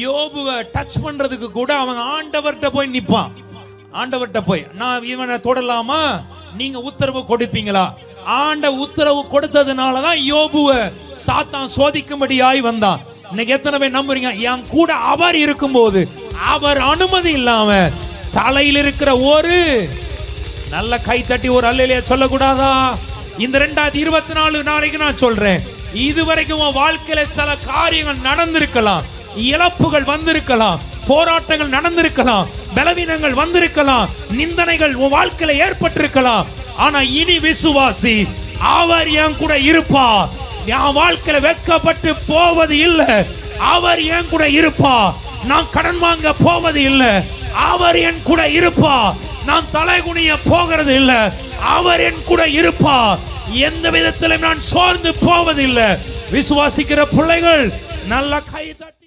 யோபுவை டச் பண்றதுக்கு கூட அவன் ஆண்டவர்கிட்ட போய் நிப்பான். ஆண்டவர்கிட்ட போய் நான் இவனை தொடலாமா, நீங்க உத்தரவு கொடுப்பீங்களா? உத்தரவு கொடுத்ததுனாலதான் யோபுவை சாத்தான் சோதிக்கும்படியாய் வந்தான். இன்னைக்கு எத்தனை பேர் நம்புறீங்க? என் கூட அவர் இருக்கும்போது, அவர் அனுமதி இல்லாம தலையில் இருக்கிற ஒரு நல்ல கை தட்டி ஒரு அல்லேலூயா சொல்லக்கூடாதா? இந்த 2024 நாளைக்கு நான் சொல்றேன், இதுவரைக்கும் உன் வாழ்க்கையில சில காரியங்கள் நடந்திருக்கலாம், இழப்புகள் வந்திருக்கலாம், போராட்டங்கள் நடந்திருக்கலாம், பலவீனங்கள் வந்திருக்கலாம், நிந்தனைகள் உன் வாழ்க்கையில ஏற்பட்டிருக்கலாம். ஆனா இனி விசுவாசி, அவர் என் கூட இருப்பார். என் வாழ்க்கையில வெட்கப்பட்டு போவது இல்லை, அவர் என் கூட இருப்பார். நான் கடன் வாங்க போவது இல்லை, அவர் என் கூட இருப்பார். நான் தலைகுனிய போகிறது இல்லை, அவர் என் கூட இருப்பார். எந்த விதத்திலும் நான் சோர்ந்து போவதில்லை. விசுவாசிக்கிற பிள்ளைகள் நல்ல கை தட்டி